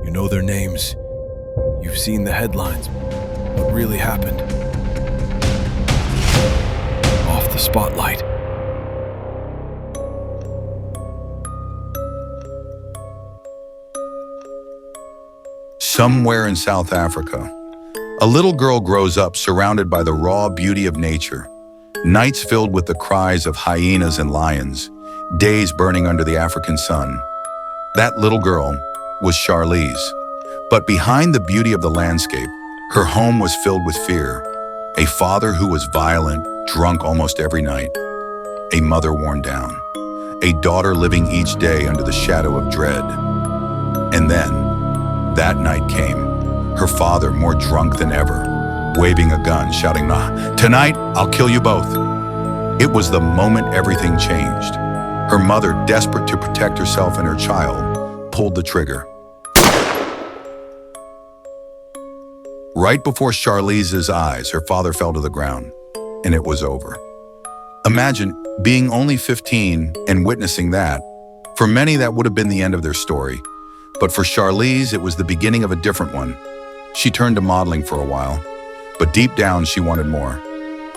You know their names. You've seen the headlines. What really happened? Off the spotlight. Somewhere in South Africa, a little girl grows up surrounded by the raw beauty of nature. Nights filled with the cries of hyenas and lions, days burning under the African sun. That little girl was Charlize. But behind the beauty of the landscape, her home was filled with fear. A father who was violent, drunk almost every night. A mother worn down. A daughter living each day under the shadow of dread. And then, that night came. Her father, more drunk than ever, waving a gun, shouting, "Nah, tonight I'll kill you both." It was the moment everything changed. Her mother, desperate to protect herself and her child, pulled the trigger. Right before Charlize's eyes, her father fell to the ground, and it was over. Imagine being only 15 and witnessing that. For many, that would have been the end of their story. But for Charlize, it was the beginning of a different one. She turned to modeling for a while, but deep down, she wanted more.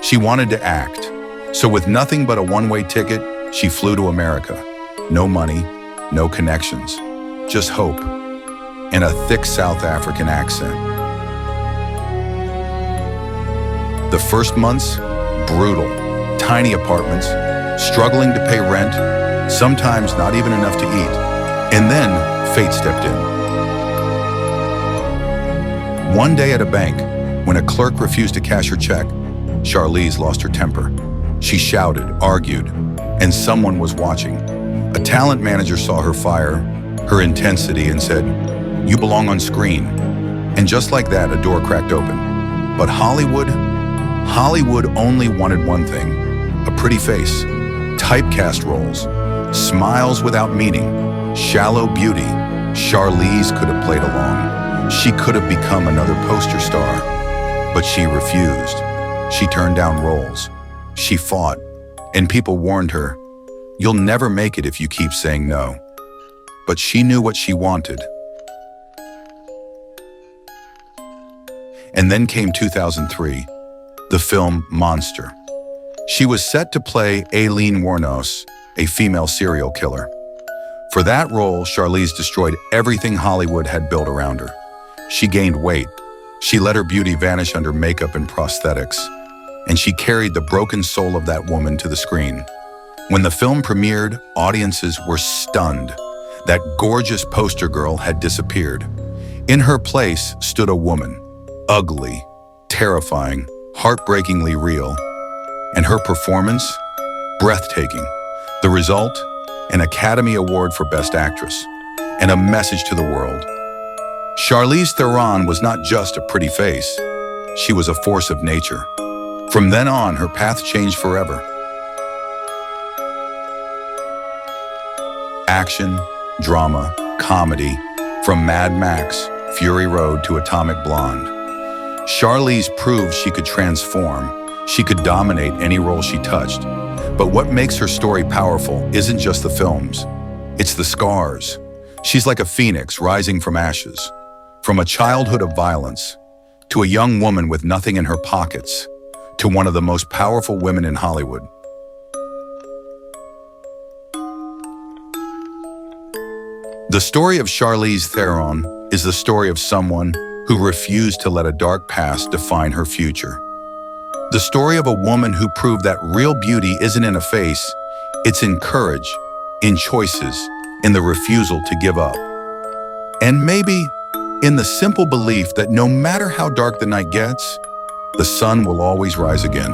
She wanted to act. So with nothing but a one-way ticket, she flew to America. No money, no connections, just hope, and a thick South African accent. The first months, brutal. Tiny apartments, struggling to pay rent, sometimes not even enough to eat. And then, fate stepped in. One day at a bank, when a clerk refused to cash her check, Charlize lost her temper. She shouted, argued, and someone was watching. A talent manager saw her fire, her intensity, and said, "You belong on screen." And just like that, a door cracked open. But Hollywood only wanted one thing, a pretty face, typecast roles, smiles without meaning, shallow beauty. Charlize could have played along. She could have become another poster star, but she refused. She turned down roles. She fought, and people warned her, "You'll never make it if you keep saying no." But she knew what she wanted. And then came 2003, the film Monster. She was set to play Aileen Wuornos, a female serial killer. For that role, Charlize destroyed everything Hollywood had built around her. She gained weight. She let her beauty vanish under makeup and prosthetics. And she carried the broken soul of that woman to the screen. When the film premiered, audiences were stunned. That gorgeous poster girl had disappeared. In her place stood a woman, ugly, terrifying, heartbreakingly real. And her performance, breathtaking. The result, an Academy Award for Best Actress, and a message to the world. Charlize Theron was not just a pretty face. She was a force of nature. From then on, her path changed forever. Action, drama, comedy, from Mad Max, Fury Road to Atomic Blonde. Charlize proved she could transform. She could dominate any role she touched. But what makes her story powerful isn't just the films. It's the scars. She's like a phoenix rising from ashes. From a childhood of violence, to a young woman with nothing in her pockets, to one of the most powerful women in Hollywood. The story of Charlize Theron is the story of someone who refused to let a dark past define her future. The story of a woman who proved that real beauty isn't in a face, it's in courage, in choices, in the refusal to give up. And maybe in the simple belief that no matter how dark the night gets, the sun will always rise again.